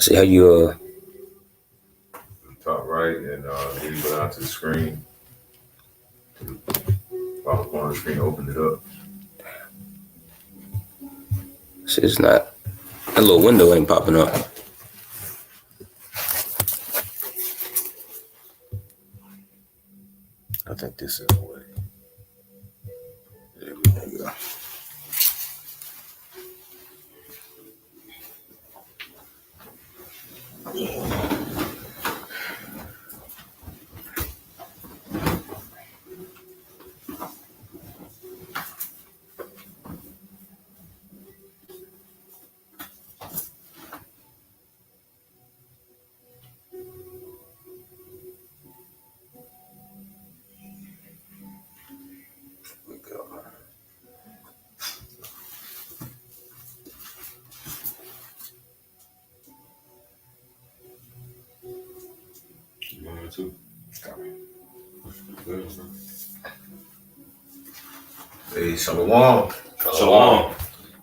See how you Top right, and then you go down to the screen. Bottom corner of the screen, open it up. see it's not that little window ain't popping up. I think this is the way. There we go. There we go. You want to? Hey, shalom. Shalom.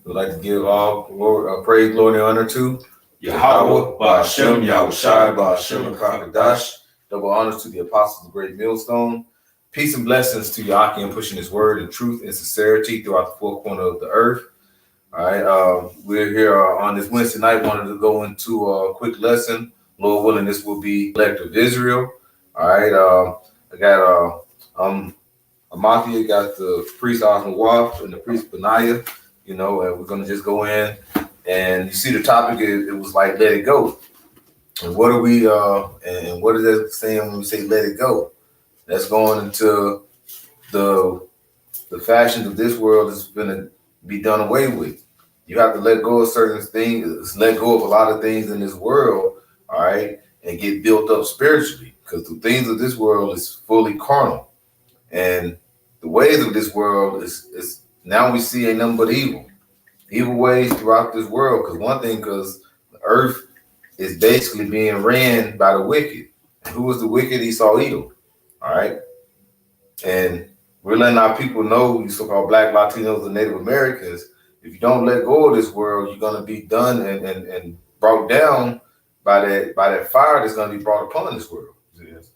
We'd like to give all praise, glory, and honor to Yahweh, Ba'ashem, Yahushai, Ba'ashem, and Kakadash. Double honors to the apostles of Great Millstone. Peace and blessings to Yakim pushing his word in truth and sincerity throughout the four corners of the earth. All right, we're here on this Wednesday night. Wanted to go into a quick lesson. Lord willing, this will be elect of Israel. All right, I got Amathia, got the priest Osman Waf and the priest Benaiah, and we're gonna just go in. And you see the topic, it was like let it go. And what are we and what is that saying when we say let it go? That's going into the fashions of this world is gonna be done away with. You have to let go of certain things, let go of a lot of things in this world, all right, and get built up spiritually. Because the things of this world is fully carnal. And the ways of this world is now we see ain't nothing but evil. Evil ways throughout this world. Because the earth is basically being ran by the wicked. And who was the wicked? Esau Edom. All right. And we're letting our people know, you so-called Black, Latinos, and Native Americans, if you don't let go of this world, you're gonna be done and brought down by that fire that's gonna be brought upon this world. Yes.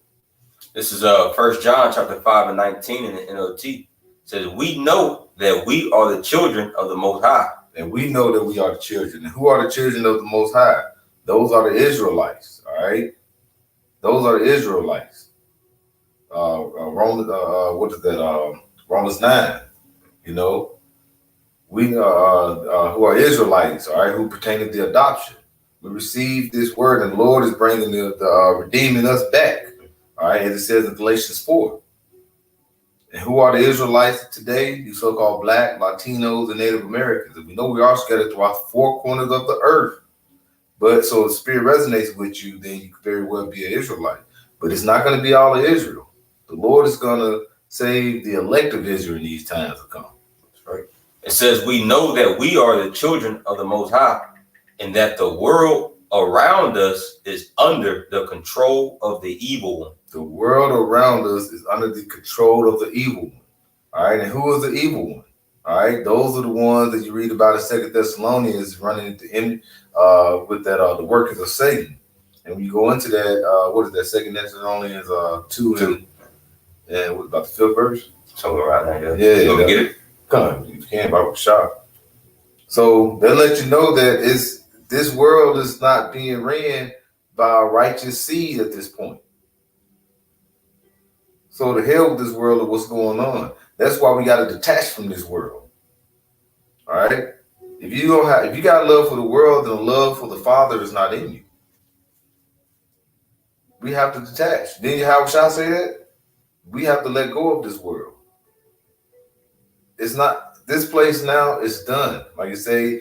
This is 1 John chapter 5 and 19 in the NOT. It says, we know that we are the children of the Most High. And we know that we are the children. And who are the children of the Most High? Those are the Israelites. All right. Those are the Israelites. Romans, what is that? Romans 9. We who are Israelites, all right, who pertain to the adoption. We received this word, and the Lord is bringing the redeeming us back. All right, as it says in Galatians 4. And who are the Israelites today? You so-called Black, Latinos, and Native Americans. And we know we are scattered throughout the four corners of the earth. But so if the spirit resonates with you, then you could very well be an Israelite. But it's not going to be all of Israel. The Lord is going to save the elect of Israel in these times to come. That's right. It says, we know that we are the children of the Most High, and that the world around us is under the control of the evil one. The world around us is under the control of the evil one. All right. And who is the evil one? All right. Those are the ones that you read about in 2 Thessalonians running into with that the workers of Satan. And when you go into that, what is that? 2 Thessalonians 2 and what about the 5th verse? Something right now. Yeah. You gonna get it? Come on, you can by a shot. So they'll let you know that this world is not being ran by a righteous seed at this point. So the hell with this world of what's going on. That's why we got to detach from this world. All right. If you got love for the world, then love for the Father is not in you. We have to detach. Then how should I say that? We have to let go of this world. It's not this place now. It's done. Like you say,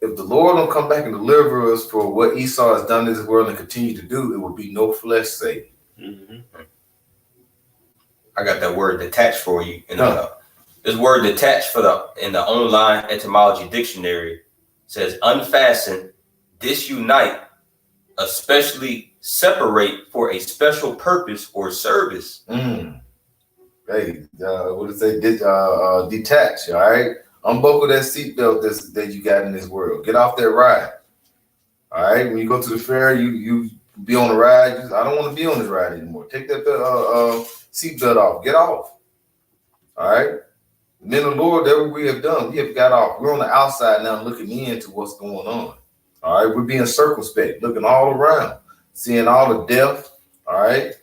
if the Lord don't come back and deliver us for what Esau has done in this world and continue to do, it will be no flesh saved. Mm-hmm. I got that word detached for you. This word detached in the online etymology dictionary says unfasten, disunite, especially separate for a special purpose or service. Hey, what did it say? Detach, all right? Unbuckle that seatbelt that you got in this world. Get off that ride. All right, when you go to the fair, you be on the ride. I don't want to be on this ride anymore. Take that seatbelt off. Get off. All right. Men of the Lord, that what we have done. We have got off. We're on the outside now looking into what's going on. All right. We're being circumspect, looking all around, seeing all the death. All right.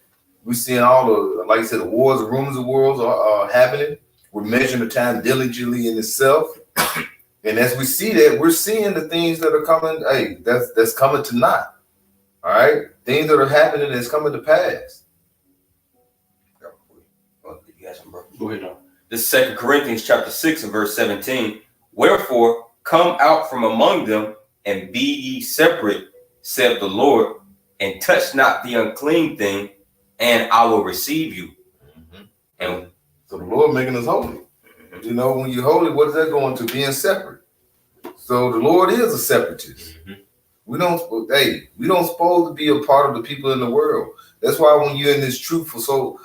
We're seeing all the, like I said, the wars, the rumors of wars are happening. We're measuring the time diligently in itself. And as we see that, we're seeing the things that are coming. Hey, that's coming to naught. All right. Things that are happening that's coming to pass. You got some, bro. Go ahead, now. This is 2 Corinthians chapter 6 and verse 17. Wherefore, come out from among them and be ye separate, saith the Lord, and touch not the unclean thing, and I will receive you. Mm-hmm. And so the Lord making us holy. Mm-hmm. You know, when you're holy, what is that going to? Being separate. So the Lord is a separatist. Mm-hmm. We don't supposed to be a part of the people in the world. That's why when you're in this truth for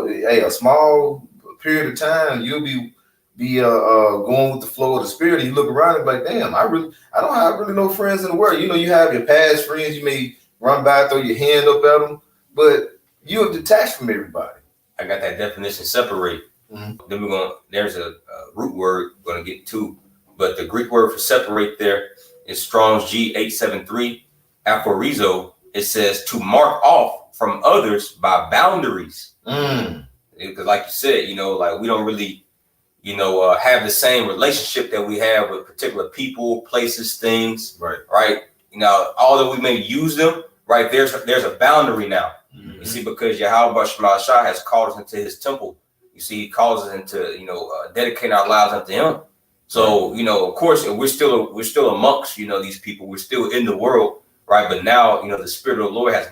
a small period of time, you'll be going with the flow of the spirit, and you look around and be like, damn, I don't have really no friends in the world. You know, you have your past friends, you may run by, throw your hand up at them, but you're detached from everybody. I got that definition, separate. Mm-hmm. Then there's a root word we're going to get to, but the Greek word for separate there is Strong's G873, aphorizo. It says to mark off from others by boundaries. Because like you said, you know, like we don't really, you know, have the same relationship that we have with particular people, places, things. Right. You know, although we may use them, right, there's a boundary now. Mm-hmm. You see, because Yahweh Shah has called us into his temple. You see, he calls us into, you know, dedicate our lives unto him. So, you know, of course, we're still amongst, you know, these people. We're still in the world, right? But now, you know, the Spirit of the Lord has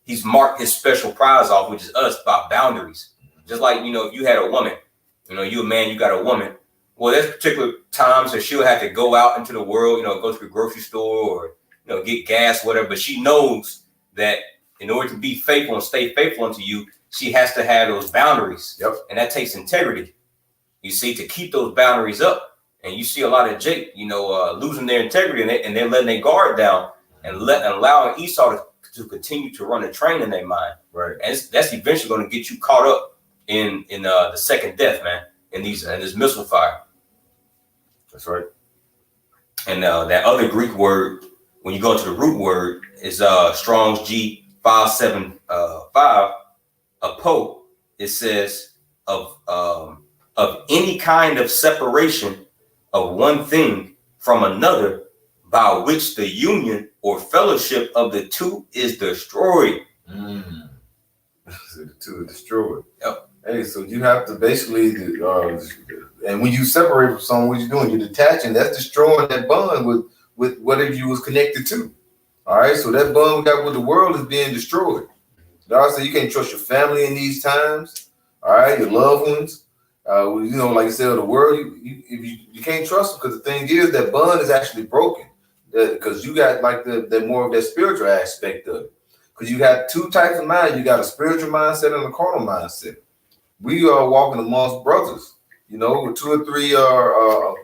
he's marked his special prize off, which is us, by boundaries. Just like, you know, if you had a woman, you know, you a man, you got a woman. Well, there's particular times that she'll have to go out into the world, you know, go to the grocery store or, you know, get gas, whatever. But she knows that in order to be faithful and stay faithful unto you, she has to have those boundaries. Yep. And that takes integrity. You see, to keep those boundaries up. And you see a lot of Jake, you know, losing their integrity and they're letting their guard down and allowing Esau to continue to run a train in their mind. Right. And that's eventually going to get you caught up in the second death, man, in this missile fire. That's right. And that other Greek word, when you go into the root word, is Strong's G575, apo. It says of any kind of separation of one thing from another, by which the union or fellowship of the two is destroyed. The two is destroyed. Yep. Hey, so you have to basically, and when you separate from someone, what you're doing, you're detaching. That's destroying that bond with whatever you was connected to. All right, so that bond we got with the world is being destroyed. God said you can't trust your family in these times. All right, your loved ones. You know, like I said, the world, you can't trust them, because the thing is that bond is actually broken. Because you got like the more of that spiritual aspect of it. Because you got two types of mind. You got a spiritual mindset and a carnal mindset. We are walking amongst brothers, you know, with two or three how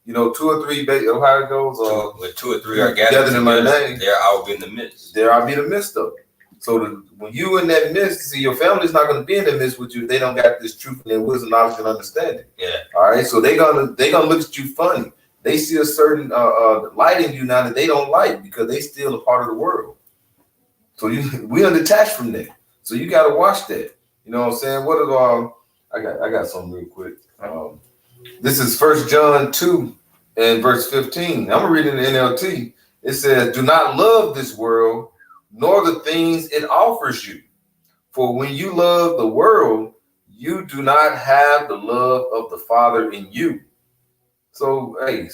it goes. With two or three are gathered in my name, there I will be in the midst. There I'll be in the midst of it. So when you in that midst, see, your family's not going to be in the midst with you if they don't got this truth and their wisdom, knowledge, and understanding. Yeah. All right. So they're gonna look at you funny. They see a certain light in you now that they don't like, because they still a part of the world. So we are detached from that. So you got to watch that. You know what I'm saying? What is I got something real quick. This is 1 John 2 and verse 15. I'm reading the NLT. It says, "Do not love this world, nor the things it offers you. For when you love the world, you do not have the love of the Father in you." So, hey,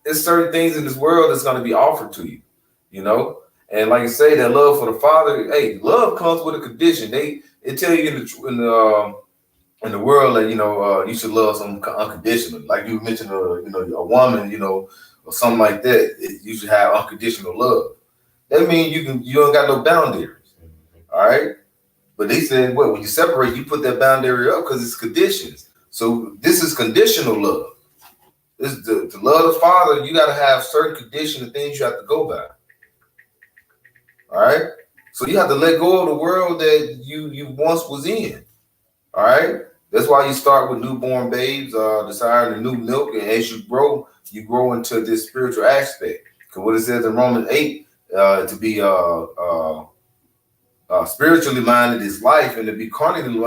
there's certain things in this world that's going to be offered to you, you know? And like you say, that love for the Father, hey, love comes with a condition. They tell you in the world that, you know, you should love someone unconditionally. Like you mentioned, a woman, you know, or something like that. You should have unconditional love. That means you don't got no boundaries. All right. But they said, when you separate, you put that boundary up because it's conditions. So this is conditional love. It's to love the Father, you got to have certain conditions and things you have to go by. All right? So you have to let go of the world that you once was in. All right? That's why you start with newborn babes, desiring the new milk, and as you grow into this spiritual aspect. Because what it says in Romans 8, to be spiritually minded is life, and to be carnally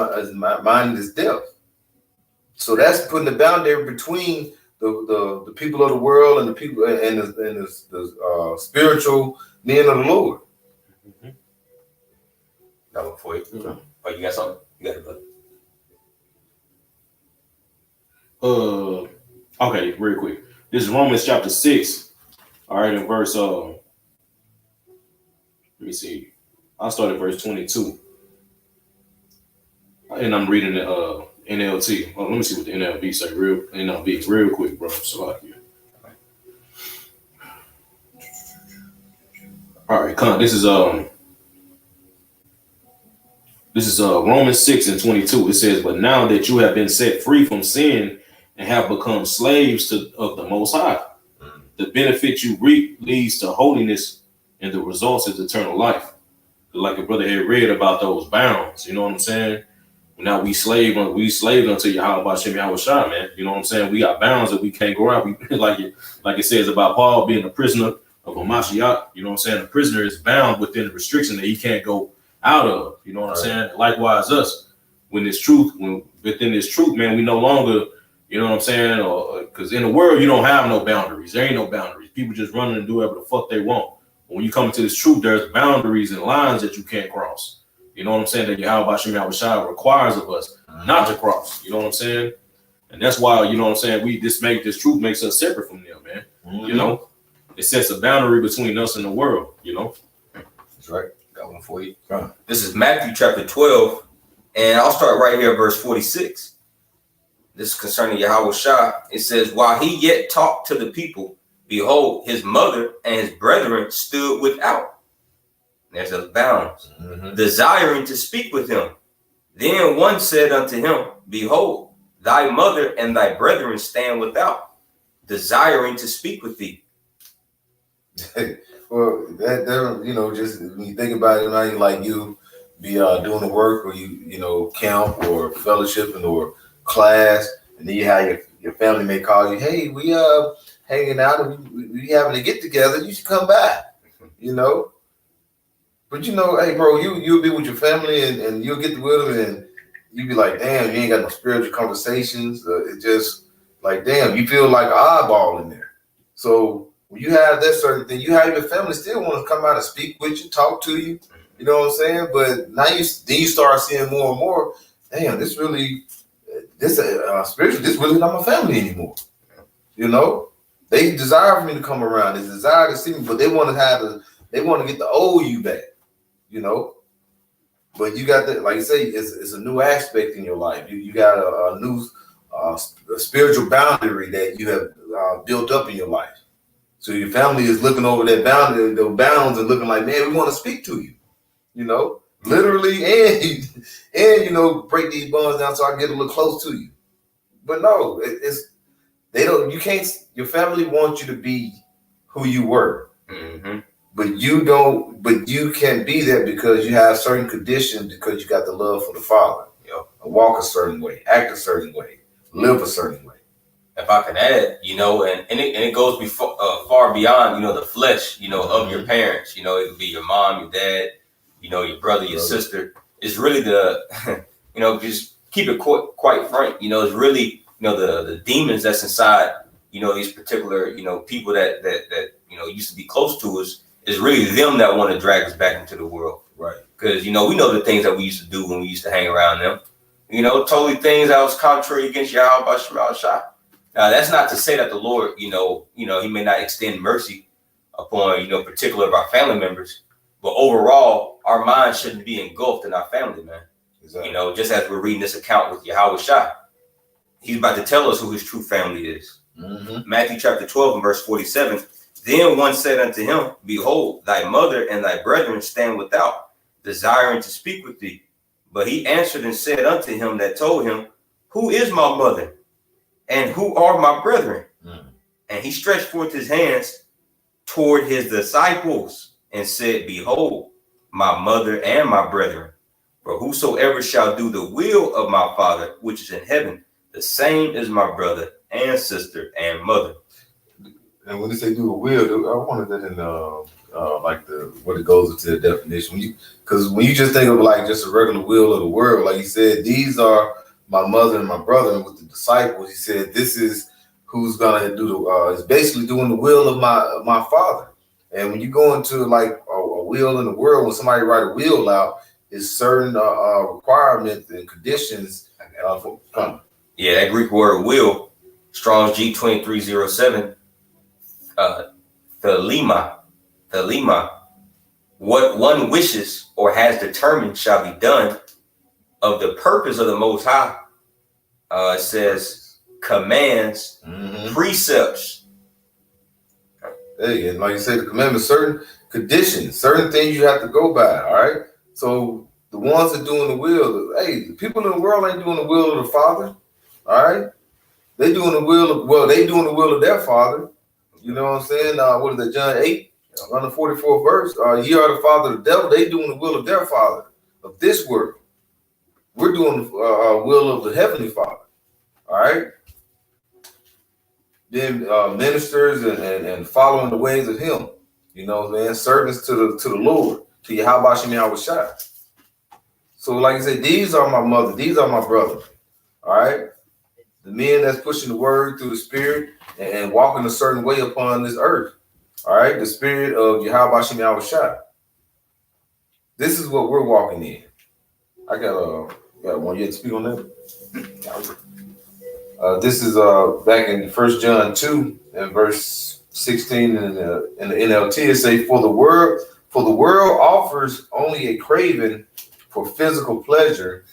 minded is death. So that's putting the boundary between the people of the world and the people and the spiritual men of the Lord. Mm-hmm. That one for you. Mm-hmm. Oh, you got something? You got it, brother. Okay, real quick. This is Romans chapter 6. All right, in verse let me see. I'll start at verse 22. And I'm reading the NLT. Well, let me see what the NLV say real quick, bro. So like you. All right, this is Romans 6 and 22. It says, "But now that you have been set free from sin and have become slaves of the Most High, the benefit you reap leads to holiness, and the results is eternal life." Like a brother had read about those bounds, you know what I'm saying? Now we slave unto Yahweh Shem Yahweh Shai, man. You know what I'm saying? We got bounds that we can't go out. We like it says about Paul being a prisoner of a Mashiach. You know what I'm saying? The prisoner is bound within the restriction that he can't go out of. You know what I'm saying? Likewise, us, within this truth, man, we no longer, you know what I'm saying? Or because in the world you don't have no boundaries. There ain't no boundaries. People just running and do whatever the fuck they want. When you come into this truth, there's boundaries and lines that you can't cross. You know what I'm saying? That Yahweh Shem Yahweh Shai requires of us not to cross. You know what I'm saying? And that's why, you know what I'm saying, this truth makes us separate from them, man. Mm-hmm. You know, it sets a boundary between us and the world, you know. That's right. Got one for you. Right. This is Matthew chapter 12, and I'll start right here at verse 46. This is concerning Yahweh Shai. It says, "While he yet talked to the people, behold, his mother and his brethren stood without." There's those bounds, desiring to speak with him. Then one said unto him, "Behold, thy mother and thy brethren stand without, desiring to speak with thee." Well, that you know, just when you think about it, like you be doing the work, or you know, camp or fellowship or class, and then you have your family may call you, "Hey, we hanging out, and we having to get together. You should come by," you know. But you know, hey, bro, you'll be with your family and you'll get with them, and you be like, "Damn, you ain't got no spiritual conversations." It just like, damn, you feel like an oddball in there. So when you have that certain thing, you have your family still want to come out and speak with you, talk to you. You know what I'm saying? But now you start seeing more and more. Damn, spiritual. This really not my family anymore. You know, they desire for me to come around. They desire to see me, but they want to get the old you back. You know, but you got that, like you say, it's a new aspect in your life. You got a new a spiritual boundary that you have built up in your life. So your family is looking over that boundary, those bounds, and looking like, "Man, we want to speak to you," you know, literally, and you know, break these bonds down so I can get a little close to you. But no, you can't. Your family wants you to be who you were. Mm-hmm. But you can't be there because you have certain conditions, because you got the love for the Father. You know, walk a certain way, act a certain way, live a certain way. If I can add, you know, and it goes far beyond, you know, the flesh, you know, of your parents. You know, it could be your mom, your dad, you know, your brother, your sister. It's really you know, just keep it quite frank. You know, it's really, you know, the demons that's inside, you know, these particular, you know, people that you know used to be close to us. It's really them that want to drag us back into the world. Right. Because, you know, we know the things that we used to do when we used to hang around them. You know, totally things that was contrary against Yahweh Shem Yahweh Shai. Now, that's not to say that the Lord, you know, he may not extend mercy upon, you know, particular of our family members. But overall, our minds shouldn't be engulfed in our family, man. Exactly. You know, just as we're reading this account with Yahweh Shai, he's about to tell us who his true family is. Mm-hmm. Matthew chapter 12 and verse 47. Then one said unto him, "Behold, thy mother and thy brethren stand without, desiring to speak with thee." But he answered and said unto him that told him, "Who is my mother, and who are my brethren?" Mm. And he stretched forth his hands toward his disciples and said, Behold, my mother and my brethren, for whosoever shall do the will of my Father, which is in heaven, the same is my brother and sister and mother. And when they say do the will, I wanted that in like what it goes into the definition. Because when you just think of like just a regular will of the world, like he said, these are my mother and my brother, and with the disciples, he said, this is who's gonna do the is basically doing the will of my Father. And when you go into like a will in the world, when somebody write a will out, is certain requirements and conditions for Yeah, that Greek word will, Strong's G2307, thelema, what one wishes or has determined shall be done of the purpose of the Most High. It says commands, precepts. Hey, and like you said, the commandments, certain conditions, certain things you have to go by. All right. So the ones that doing the will, hey, the people in the world ain't doing the will of the Father. All right. They doing the will of their Father. You know what I'm saying? What is that? John 8, around the 44th verse. Ye are the father of the devil. They doing the will of their father of this world. We're doing the will of the heavenly Father. All right. Then ministers and following the ways of Him. You know what I'm saying? Servants to the Lord, to Yahweh Shem Yahweh Shai. So, like I said, these are my mother. These are my brother. All right. The men that's pushing the word through the Spirit and walking a certain way upon this earth. All right. The Spirit of Yahweh Shem Yahweh Shai. This is what we're walking in. I got one yet to speak on that. This is back in 1 John 2 and verse 16 in the NLT. It say, For the world offers only a craving for physical pleasure,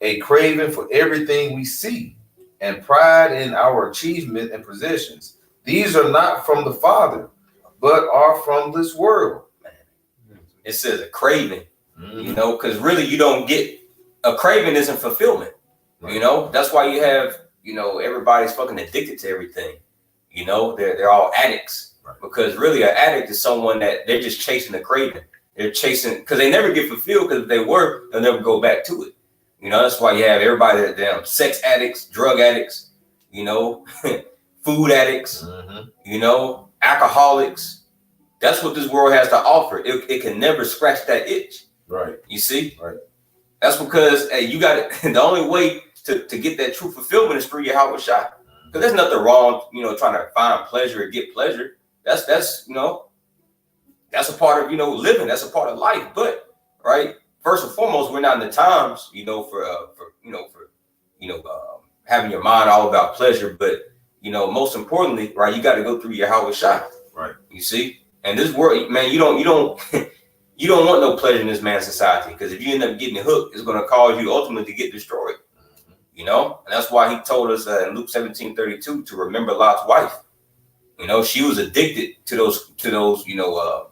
a craving for everything we see, and pride in our achievement and possessions. These are not from the Father, but are from this world. It says a craving, you know, because really you don't get a craving isn't fulfillment. Right. You know, that's why you have, you know, everybody's fucking addicted to everything. You know, they're all addicts. Right. Because really an addict is someone that they're just chasing a craving. They're chasing because they never get fulfilled, because if they were, they'll never go back to it. You know, that's why you have everybody that damn sex addicts, drug addicts, you know, food addicts, you know, alcoholics. That's what this world has to offer. It can never scratch that itch. Right. You see? Right. That's because hey, you got it. The only way to get that true fulfillment is through Yahweh Shai. Because there's nothing wrong, you know, trying to find pleasure or get pleasure. That's you know, that's a part of, you know, living. That's a part of life. But right, first and foremost, we're not in the times, you know, for having your mind all about pleasure. But you know, most importantly, right, you got to go through Yahweh Shai. Right. You see, and this world, man, you don't you don't want no pleasure in this man's society, because if you end up getting hooked, it's going to cause you ultimately to get destroyed. You know, and that's why he told us in Luke 17:32 to remember Lot's wife. You know, she was addicted to those, you know,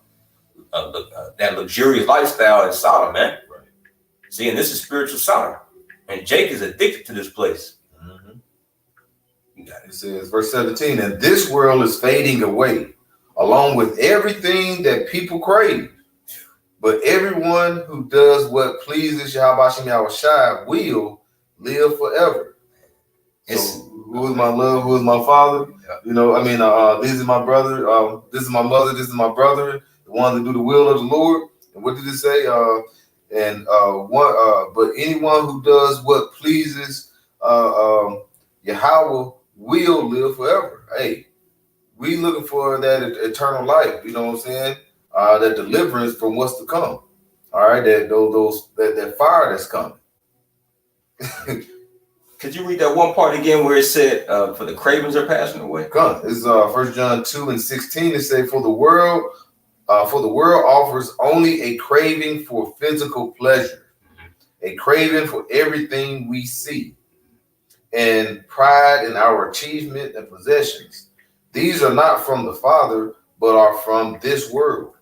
that luxurious lifestyle in Sodom, man. Right. See, and this is spiritual Sodom, and Jake is addicted to this place. You got it. It says, verse 17, and this world is fading away, along with everything that people crave. But everyone who does what pleases Yahweh Shem Yahweh Shai will live forever. So who is my love? Who is my father? Yeah. You know, I mean, this is my brother. This is my mother. This is my brother. The one that do the will of the Lord. And what did it say? But anyone who does what pleases Yahweh will live forever. Hey, we looking for that eternal life. You know what I'm saying? That deliverance from what's to come. All right, that fire that's coming. Could you read that one part again where it said, for the cravens are passing away? Come. It's 1 John 2 and 16. It says, for the world offers only a craving for physical pleasure, a craving for everything we see, and pride in our achievement and possessions. These are not from the Father, but are from this world.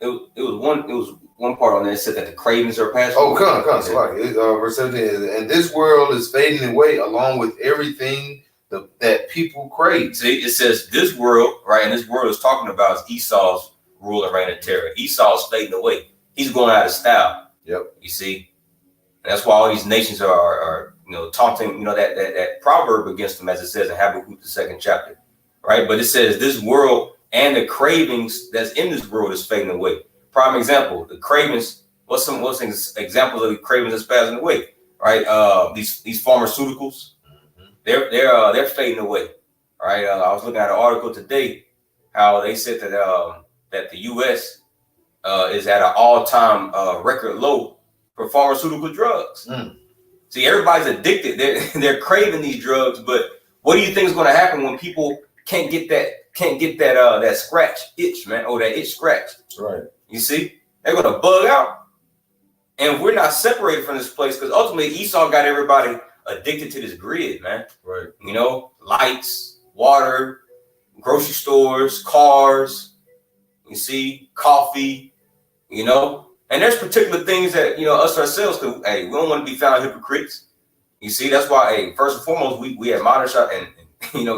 It was one part on there that said that the cravings are passing. Oh, come. So like, verse 17. And this world is fading away along with everything that people crave. See, it says this world, right? And this world is talking about is Esau's rule and reign of terror. Esau's fading away. He's going out of style. Yep. You see, and that's why all these nations are taunting, that proverb against them, as it says in Habakkuk the 2nd chapter, right? But it says this world and the cravings that's in this world is fading away. Prime example, the cravings. What's some examples of the cravings that's passing away, right? These pharmaceuticals, they're fading away, right? I was looking at an article today, how they said that the U.S. Is at an all-time record low for pharmaceutical drugs. See, everybody's addicted. They're craving these drugs, but what do you think is going to happen when people can't get that scratch itch, man? Oh, that itch scratch. Right. You see, they're going to bug out. And we're not separated from this place because ultimately Esau got everybody addicted to this grid, man. Right. Lights, water, grocery stores, cars, you see, coffee, and there's particular things that, us ourselves, because, hey, we don't want to be found hypocrites. You see, that's why, hey, first and foremost, we admonish and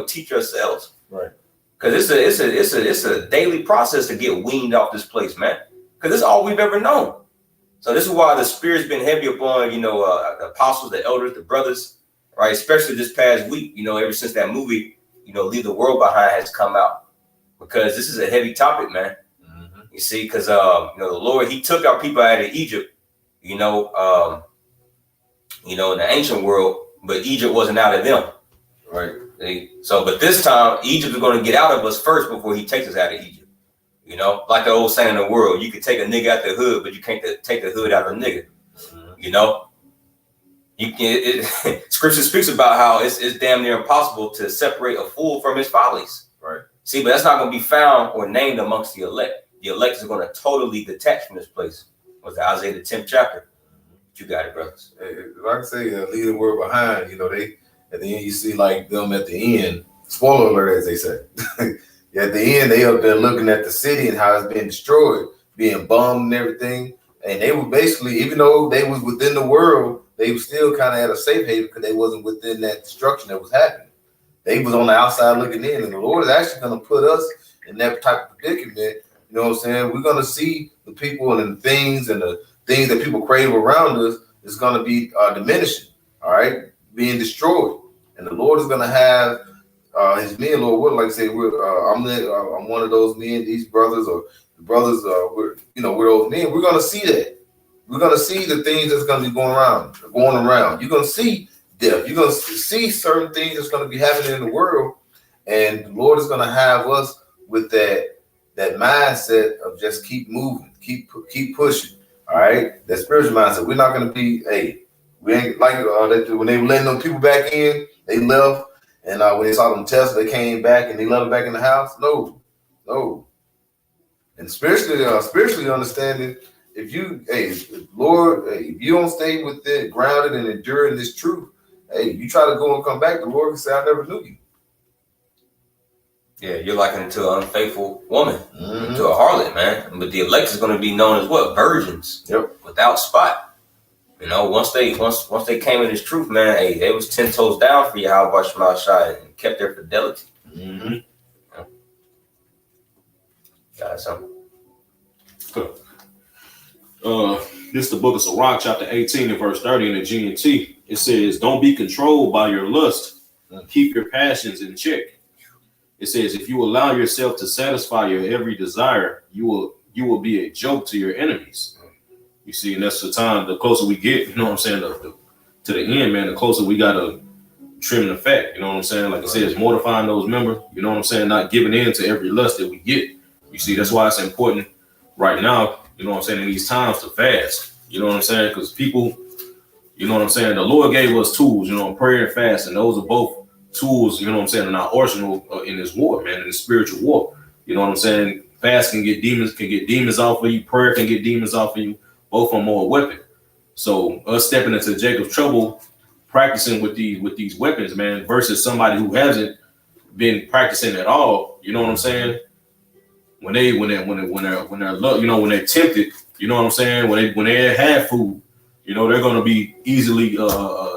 teach ourselves. Right. Because it's a daily process to get weaned off this place, man. Because it's all we've ever known. So this is why the Spirit's been heavy upon, the apostles, the elders, the brothers, right? Especially this past week, ever since that movie, Leave the World Behind has come out. Because this is a heavy topic, man. Mm-hmm. You see, because, the Lord, he took our people out of Egypt, in the ancient world, but Egypt wasn't out of them. Right. So, but this time, Egypt is going to get out of us first before he takes us out of Egypt. Like the old saying in the world, you can take a nigga out the hood, but you can't take the hood out of a nigga. Mm-hmm. You can. Scripture speaks about how it's damn near impossible to separate a fool from his follies. Right. See, but that's not going to be found or named amongst the elect. The elect is going to totally detach from this place. Was the Isaiah the 10th chapter? You got it, brothers. Like I say, leave the world behind. They at the end you see like them at the end. Spoiler alert, as they say. At the end, they have been looking at the city and how it's been destroyed, being bombed and everything. And they were basically, even though they was within the world, they were still kind of at a safe haven because they wasn't within that destruction that was happening. They was on the outside looking in, and the Lord is actually going to put us in that type of predicament. You know what I'm saying? We're going to see the people and the things that people crave around us is going to be diminishing, all right, being destroyed. And the Lord is going to have his men, Lord, what, like I say, I'm one of those men, these brothers, or the brothers, we're those men. We're going to see that. We're going to see the things that's going to be going around. You're going to see death. You're going to see certain things that's going to be happening in the world. And the Lord is going to have us with that mindset of just keep moving, keep pushing. All right. That spiritual mindset. We're not going to be, we ain't like when they were letting them people back in, they left. And when they saw them test, they came back and they let them back in the house. No. And spiritually understanding, if you don't stay with it, grounded and enduring this truth, you try to go and come back, the Lord can say, I never knew you. Yeah, you're likened to an unfaithful woman, to a harlot, man. But the elect is going to be known as what? Virgins. Yep. Without spot. Once they came in this truth, man, they was 10 toes down for Yahweh Shema Shai and kept their fidelity. Mm-hmm. Yeah. Got something. This is the book of Sirach, chapter 18 and verse 30 in the GNT. It says, don't be controlled by your lust. Keep your passions in check. It says, if you allow yourself to satisfy your every desire, you will be a joke to your enemies. You see, and that's the time, the closer we get, you know what I'm saying, to the end, man, the closer we got to trim the fat, you know what I'm saying? Like I said, it's mortifying those members, you know what I'm saying, not giving in to every lust that we get. You see, that's why it's important right now, you know what I'm saying, in these times to fast, you know what I'm saying? Because people, you know what I'm saying, the Lord gave us tools, prayer and fast, and those are both tools, you know what I'm saying, in our arsenal in this war, man, in the spiritual war. You know what I'm saying? Fast can get demons off of you, prayer can get demons off of you. Both are more weapon. So us stepping into Jacob's trouble, practicing with these weapons, man, versus somebody who hasn't been practicing at all. You know what I'm saying? When they're when they're tempted, you know what I'm saying? When they have food, they're gonna be easily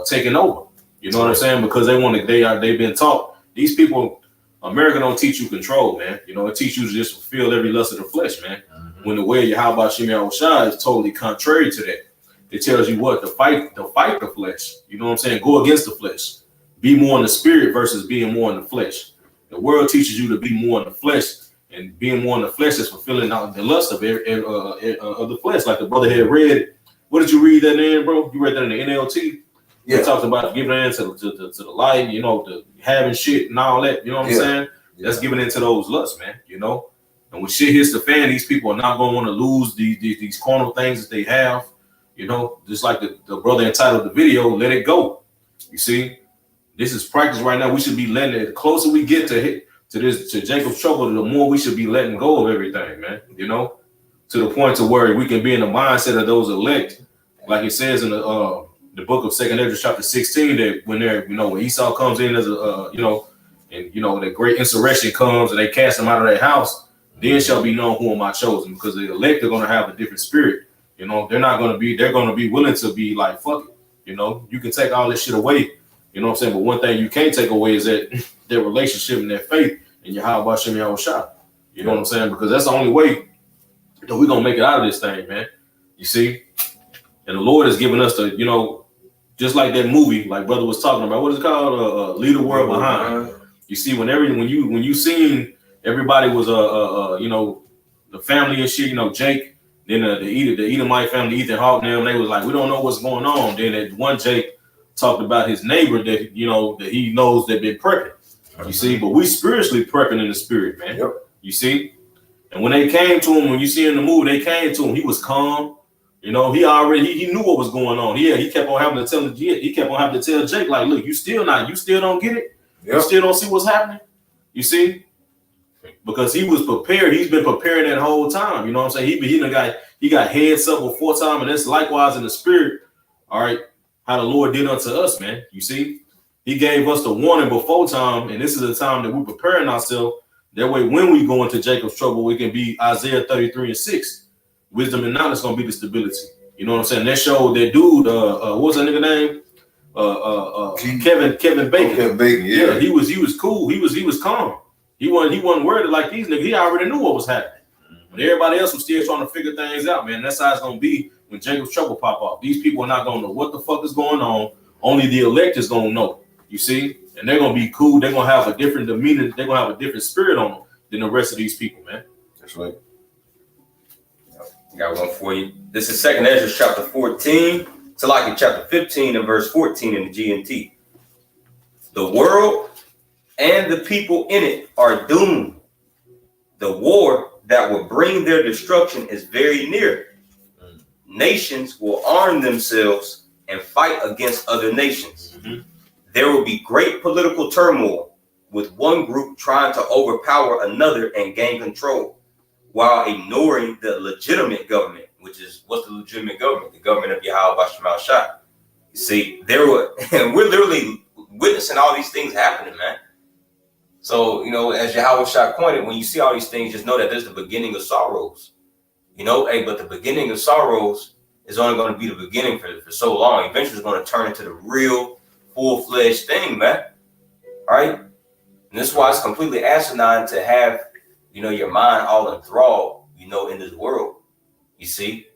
taken over. You know what I'm saying? Because they've been taught. These people, America don't teach you control, man. You know, it teach you to just fulfill every lust of the flesh, man. When the way of Yahweh Shem Yahushua is totally contrary to that. It tells you what to fight the flesh. You know what I'm saying? Go against the flesh. Be more in the spirit versus being more in the flesh. The world teaches you to be more in the flesh, and being more in the flesh is fulfilling out the lust of the flesh. Like the brother had read. What did you read that in, bro? You read that in the NLT? Yeah. It talks about giving in to the light, you know, the having shit and all that. You know what I'm saying? Yeah. That's giving into those lusts, man. You know, and when shit hits the fan, these people are not gonna want to lose these carnal things that they have. You know, just like the brother entitled the video, let it go. You see, this is practice right now. We should be letting it. The closer we get to Jacob's trouble, the more we should be letting go of everything, man. You know, to the point to where we can be in the mindset of those elect, like it says in the book of 2nd Ezra chapter 16, that when when Esau comes in as the great insurrection comes and they cast him out of their house, then shall be known who am I chosen, because the elect are going to have a different spirit. You know, they're going to be willing to be like, fuck it. You know, you can take all this shit away. You know what I'm saying? But one thing you can't take away is that their relationship and their faith in Yahweh Shem Yahushua. You know what I'm saying? Because that's the only way that we're going to make it out of this thing, man. You see? And the Lord has given us the, you know, just like that movie, like brother was talking about, what is it called? Leave the World Behind. You see, when you seen everybody was the family and shit, you know, Jake, then the Edomite family, Ethan Hawke, and they was like, we don't know what's going on. Then that one Jake talked about his neighbor that he knows that been prepping. You see, but we spiritually prepping in the spirit, man. Yep. You see, and when they came to him, when you see in the movie, they came to him. He was calm. You know, he knew what was going on. Yeah, he kept on having to tell him. He kept on having to tell Jake, like, look, you still don't get it. Yep. You still don't see what's happening. You see. Because he was prepared. He's been preparing that whole time. You know what I'm saying? He got heads up before time, and that's likewise in the spirit. All right, how the Lord did unto us, man. You see, he gave us the warning before time, and this is the time that we're preparing ourselves. That way, when we go into Jacob's trouble, we can be Isaiah 33:6. Wisdom and knowledge gonna be the stability. You know what I'm saying? That showed that dude. What was that nigga name? Kevin Bacon. Kevin Bacon. Yeah, he was cool. He was calm. He wasn't worried like these niggas. He already knew what was happening. But everybody else was still trying to figure things out, man. That's how it's gonna be when Jacob's trouble pop off. These people are not gonna know what the fuck is going on. Only the elect is gonna know. You see, and they're gonna be cool. They're gonna have a different demeanor. They're gonna have a different spirit on them than the rest of these people, man. That's right. I got one for you. This is 2nd Ezra chapter 14. It's like chapter 15 and verse 14 in the GNT. The world and the people in it are doomed. The war that will bring their destruction is very near. Nations will arm themselves and fight against other nations. Mm-hmm. There will be great political turmoil, with one group trying to overpower another and gain control, while ignoring the legitimate government, which is what's the legitimate government? The government of Yahweh Shem Yahushua. You see, and we're literally witnessing all these things happening, man. So, you know, as Yahweh Shah pointed, when you see all these things, just know that there's the beginning of sorrows. You know, but the beginning of sorrows is only going to be the beginning for so long. Eventually, it's going to turn into the real full-fledged thing, man. All right? And this is why it's completely asinine to have, you know, your mind all enthralled, you know, in this world. You see?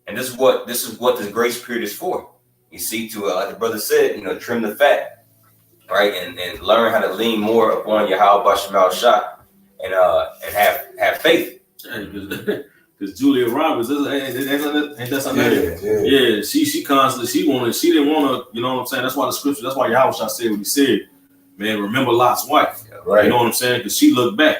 And this is what this grace period is for. You see, to like the brother said, you know, trim the fat. Right, and learn how to lean more upon Yahweh Shem Yahushua and have faith. Because Julia Roberts, ain't that something? Yeah. She constantly she didn't want to, you know what I'm saying? That's why Yahweh said what he said. Man, remember Lot's wife. Yeah, right. You know what I'm saying? Because she looked back.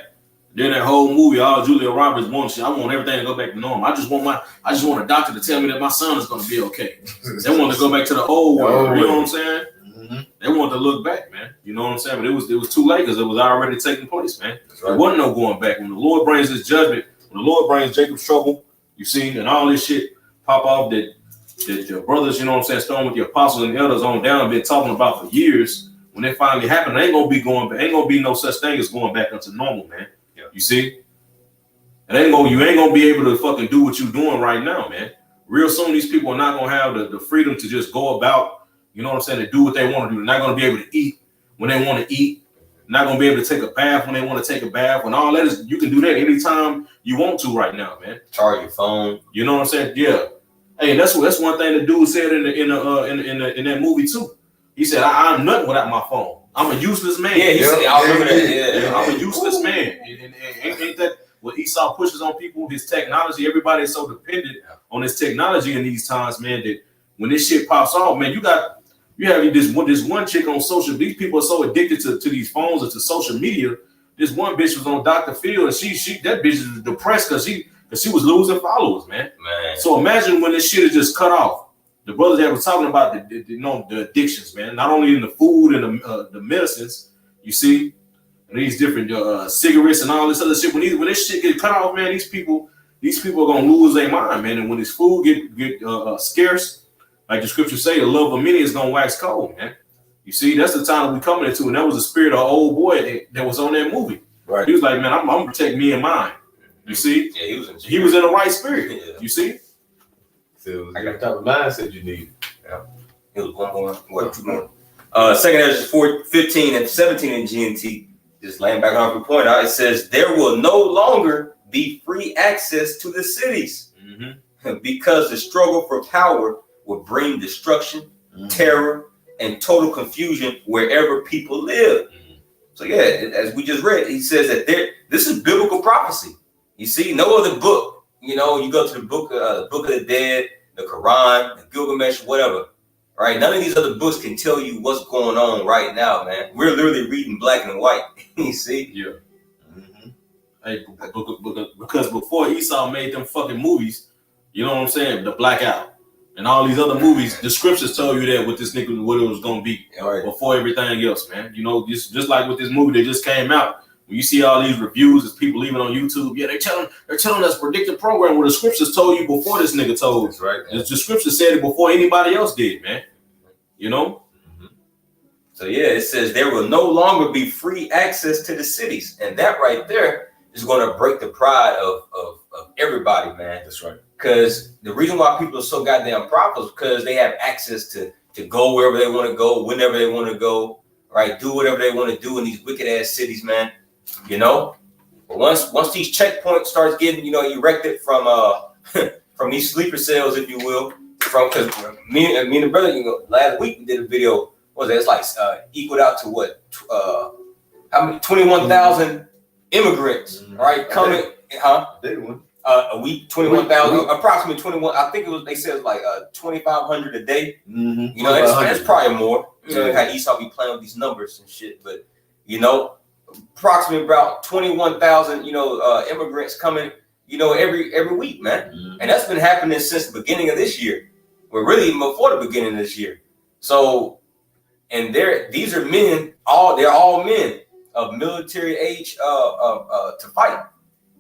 Then that whole movie, all Julia Roberts wanted, I want everything to go back to normal. I just want a doctor to tell me that my son is going to be okay. They want to go back to the old world. You know what I'm saying? Mm-hmm. They wanted to look back, man. You know what I'm saying? But it was too late because it was already taking place, man. Right. There wasn't no going back. When the Lord brings his judgment, when the Lord brings Jacob's trouble, you see, and all this shit pop off that your brothers, you know what I'm saying, starting with the apostles and the elders on down, been talking about for years. When it finally happened, ain't gonna be no such thing as going back into normal, man. Yeah. You see? You ain't gonna be able to fucking do what you're doing right now, man. Real soon, these people are not gonna have the freedom to just go about You know what I'm saying? To do what they want to do. They're not going to be able to eat when they want to eat. Not going to be able to take a bath when they want to take a bath. When all that is, you can do that anytime you want to right now, man. Charge your phone. You know what I'm saying? Yeah. Hey, that's one thing the dude said in that movie too. He said, "I'm nothing without my phone. I'm a useless man." Yeah, he said, I remember that. Yeah, I'm a useless man. And ain't that what Esau pushes on people? His technology. Everybody is so dependent on this technology in these times, man. That when this shit pops off, man, you have this one chick on social. These people are so addicted to these phones and to social media. This one bitch was on Dr. Phil, and that bitch is depressed because she was losing followers, man. So imagine when this shit is just cut off. The brothers that were talking about the addictions, man. Not only in the food and the medicines, you see, and these different cigarettes and all this other shit. When this shit get cut off, man, these people are gonna lose their mind, man. And when this food get scarce, like the scriptures say, the love of many is gonna wax cold, man. You see, that's the time that we coming into, and that was the spirit of an old boy that was on that movie. Right. He was like, man, I'm gonna protect me and mine. You see, yeah, he was in the right spirit. Yeah. You see. So I got the type of mindset you need. Yeah. It was one more. What? 2 more. Second Ezra 4:15 and 17 in GNT. Just laying back on your point out. It says there will no longer be free access to the cities because the struggle for power will bring destruction, terror, and total confusion wherever people live. So yeah, as we just read, he says that this is biblical prophecy. You see, no other book. You know, you go to the book of the Dead, the Quran, the Gilgamesh, whatever. Right? None of these other books can tell you what's going on right now, man. We're literally reading black and white. You see? Yeah. Hey, because before Esau made them fucking movies, you know what I'm saying? The Blackout and all these other movies, the scriptures tell you that what this nigga, what it was gonna be before everything else, man. You know, just like with this movie that just came out. When you see all these reviews, as people leaving on YouTube, yeah, they're telling us predictive program where the scriptures told you before this nigga told. That's right. The scriptures said it before anybody else did, man. You know? So yeah, it says there will no longer be free access to the cities. And that right there is going to break the pride of everybody, man. That's right. Because the reason why people are so goddamn prideful is because they have access to go wherever they want to go, whenever they want to go, right? Do whatever they want to do in these wicked ass cities, man. You know, but once these checkpoints starts getting, you know, erected from from these sleeper cells, if you will, because me and the brother, you know, last week we did a video. What was it? It's like equaled out to what? How many? 21,000 immigrants, right? Coming, They won. A week, 21,000, approximately 21. I think it was. They said it was like 2,500 a day. You know, it's probably more. You know, how Esau be playing with these numbers and shit, but you know. Approximately about 21,000, you know, immigrants coming, you know, every week, man. And that's been happening since the beginning of this year. Well, really even before the beginning of this year. So, and these are men, they're all men of military age to fight.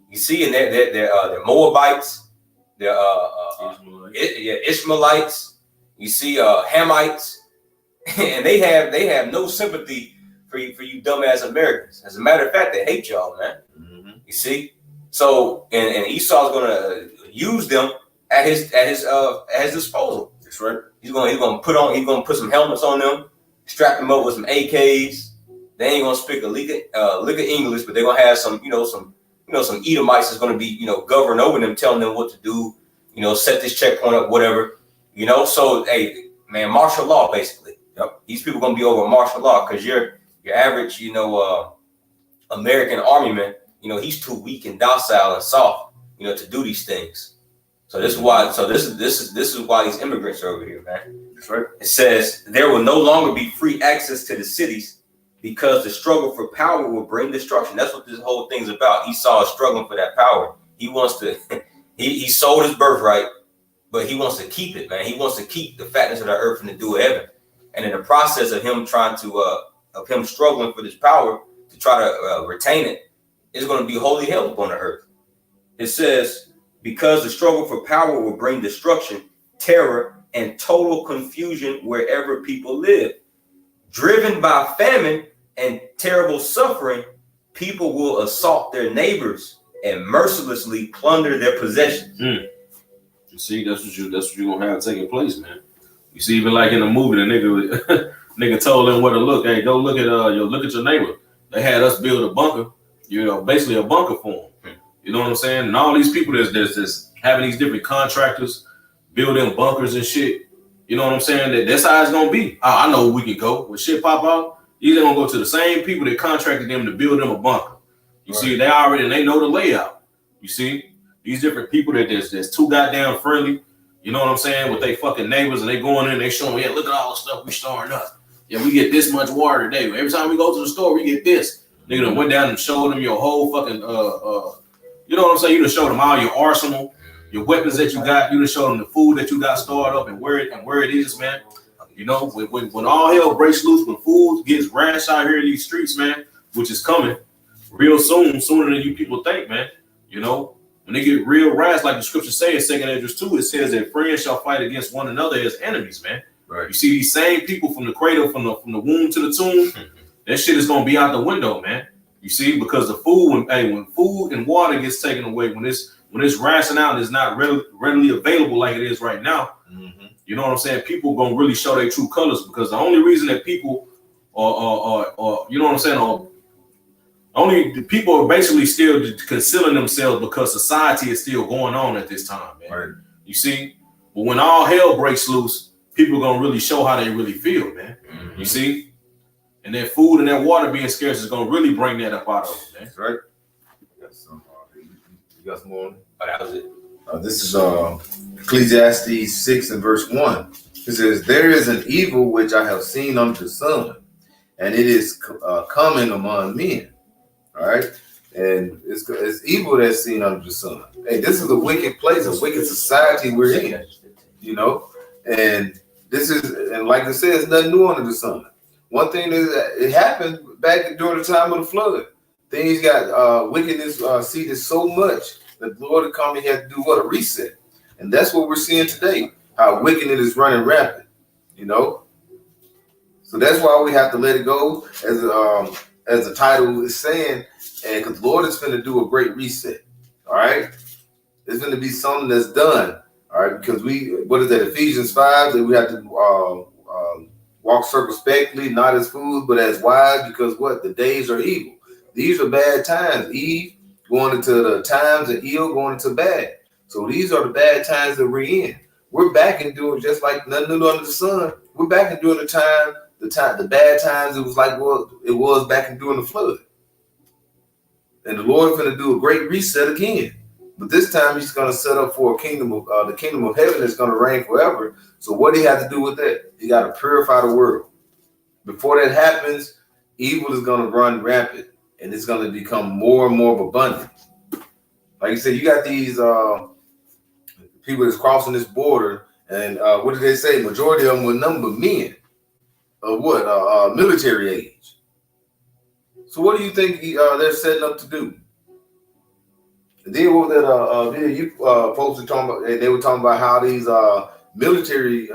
You see, and they're Moabites, they're Ishmaelites. You see, Hamites, and they have no sympathy for you dumbass Americans. As a matter of fact, they hate y'all, man. You see, so and Esau's gonna use them at his disposal. That's right. He's gonna put some helmets on them, strap them up with some AKs. They ain't gonna speak a lick of English, but they're gonna have some Edomites that's gonna be, you know, govern over them, telling them what to do. You know, set this checkpoint up, whatever. You know, so hey, man, martial law basically. Yep. These people gonna be over martial law because your average, you know, American army man, you know, he's too weak and docile and soft, you know, to do these things. So this is why. So this is why these immigrants are over here, man. That's right. It says there will no longer be free access to the cities because the struggle for power will bring destruction. That's what this whole thing's about. Esau is struggling for that power. He wants to. he sold his birthright, but he wants to keep it, man. He wants to keep the fatness of the earth and the dew of heaven. And in the process of him trying to of him struggling for this power to try to retain it, it's going to be holy hell upon the earth. It says, because the struggle for power will bring destruction, terror, and total confusion wherever people live. Driven by famine and terrible suffering, people will assault their neighbors and mercilessly plunder their possessions. You see, that's what you're gonna have taking place, man. You see, even like in the movie, the nigga nigga told them where to look. Hey, go look at look at your neighbor. They had us build a bunker, basically a bunker for them. You know what I'm saying? And all these people that's having these different contractors building bunkers and shit. You know what I'm saying? That's how it's gonna be. I know we can go. When shit pop out, they're gonna go to the same people that contracted them to build them a bunker. You see, they know the layout. You see, these different people that's too goddamn friendly. You know what I'm saying? With they fucking neighbors, and they going in, they showing, yeah, look at all the stuff we storing up. Yeah, we get this much water today. Every time we go to the store, we get this. Nigga done went down and showed them your whole fucking you know what I'm saying? You done showed them all your arsenal, your weapons that you got. You done showed them the food that you got stored up and where it is, man. You know, when all hell breaks loose, when food gets rash out here in these streets, man, which is coming real soon, sooner than you people think, man. You know, when they get real rash, like the scripture says, 2 Esdras 2, it says that friends shall fight against one another as enemies, man. Right. You see these same people from the cradle, from the womb to the tomb, that shit is gonna be out the window, man. You see, because the food, when food and water gets taken away, when it's rationed out and it's not readily available like it is right now, you know what I'm saying? People gonna really show their true colors, because the only reason that people are you know what I'm saying, only the people are basically still concealing themselves because society is still going on at this time, man. Right. You see, but when all hell breaks loose, people are gonna really show how they really feel, man. You see, and that food and that water being scarce is gonna really bring that up out of them, man. That's right. You got some more? Oh, that was it. This is Ecclesiastes 6 and verse 1. It says, "There is an evil which I have seen under the sun, and it is coming among men." All right, and it's evil that's seen under the sun. Hey, this is a wicked place, a wicked society we're in. You know, and this is, and like I said, it's nothing new under the sun. One thing is that it happened back during the time of the flood. Things got wickedness seeded so much that the Lord had come and had to do what? A reset. And that's what we're seeing today, how wickedness is running rampant, you know? So that's why we have to let it go, as the title is saying, and because the Lord is going to do a great reset, all right? It's going to be something that's done, all right? Because what is that, Ephesians 5, that we have to walk circumspectly, not as fools, but as wise, because what? The days are evil. These are bad times. Eve going into the times of ill, going into bad. So these are the bad times that we're in. We're back and doing just like nothing new under the sun. We're back and doing the bad times. It was like what it was back and during the flood. And the Lord's going to do a great reset again. But this time he's going to set up for a kingdom of the kingdom of heaven that's going to reign forever. So what do you have to do with that? You got to purify the world. Before that happens, evil is going to run rampant, and it's going to become more and more of abundant. Like you said, you got these people that's crossing this border, and what did they say? Majority of them were number men of what? Military age. So what do you think they're setting up to do? And then what that video you folks were talking about, they were talking about how these military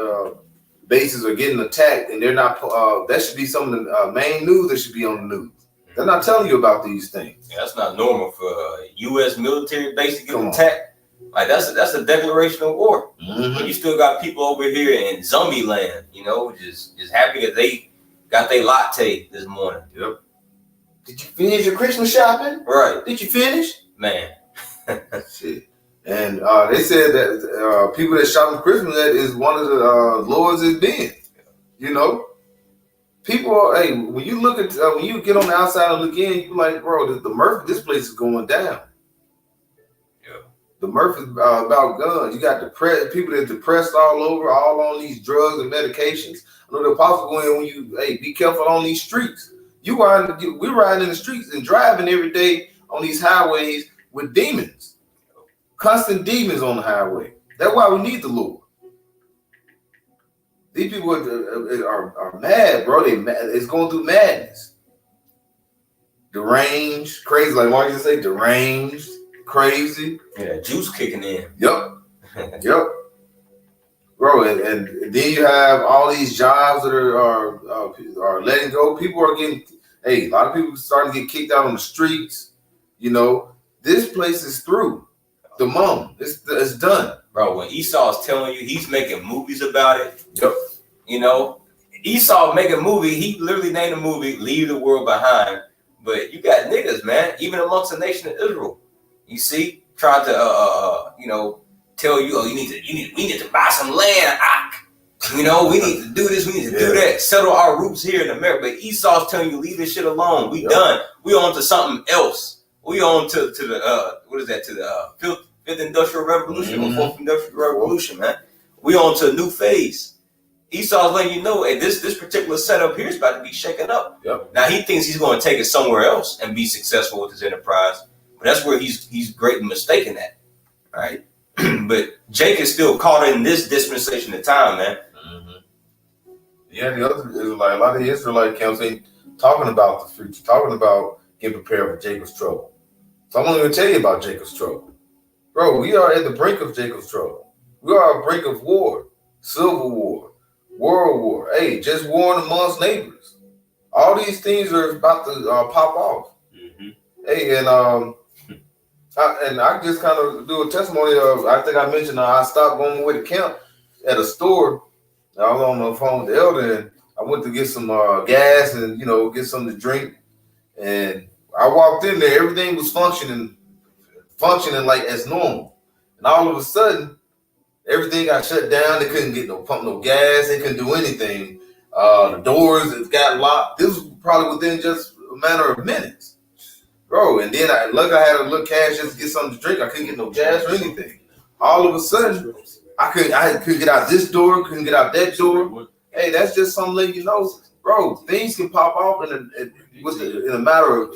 bases are getting attacked, and they're not. That should be some of the main news that should be on the news. They're not telling you about these things. Yeah, that's not normal for a U.S. military base to get attacked. Like that's a declaration of war. But you still got people over here in zombie land, you know, just happy that they got their latte this morning. Yep. Did you finish your Christmas shopping? Right. Did you finish? Man. Shit. And they said that people that shop for Christmas, that is one of the lowest it's been. You know, people are, hey, when you look at when you get on the outside and look in, you're like, bro, the Murph, this place is going down. Yeah. The Murph is about guns. You got people that depressed all over, all on these drugs and medications. I know the apostle going when you, hey, be careful on these streets. We're riding in the streets and driving every day on these highways with demons. Constant demons on the highway. That's why we need the Lord. These people are mad, bro. It's going through madness. Deranged, crazy, like Mark used to say, deranged, crazy. Yeah, juice kicking in. Yep. Yep. Bro, and then you have all these jobs that are letting go. People are getting, a lot of people starting to get kicked out on the streets. You know, this place is through. It's done. Bro, when Esau's telling you he's making movies about it, yep. You know, Esau make a movie. He literally named a movie "Leave the World Behind." But you got niggas, man, even amongst the nation of Israel. You see, trying to you know, tell you, oh, we need to buy some land. You know, we need to do this, we need to do that, settle our roots here in America. But Esau's telling you, leave this shit alone. We done. We on to something else. We on to the what is that? To the fifth industrial revolution or fourth industrial revolution, man. We on to a new phase. Esau's letting you know, hey, this particular setup here is about to be shaken up. Yep. Now he thinks he's going to take it somewhere else and be successful with his enterprise, but that's where he's greatly mistaken at, right? But Jake is still caught in this dispensation of time, man. Yeah, the other Israelite, a lot of the Israelite camps ain't talking about the future, talking about getting prepared for Jacob's trouble. So I'm going to tell you about Jacob's trouble. Bro, we are at the brink of Jacob's trouble. We are at the brink of war, civil war, world war. Hey, just war amongst neighbors. All these things are about to pop off. Hey, and I just kind of do a testimony of, I think I mentioned I stopped going away to camp at a store. I was on the phone with the elder, and I went to get some gas and, you know, get something to drink. And I walked in there, everything was functioning like as normal. And all of a sudden, everything got shut down. They couldn't get pump no gas. They couldn't do anything. The doors got locked. This was probably within just a matter of minutes, bro. And then I had a little cash just to get something to drink. I couldn't get no gas or anything. All of a sudden, I couldn't get out this door, couldn't get out that door. Hey, that's just something letting you know, bro. Things can pop off in a matter of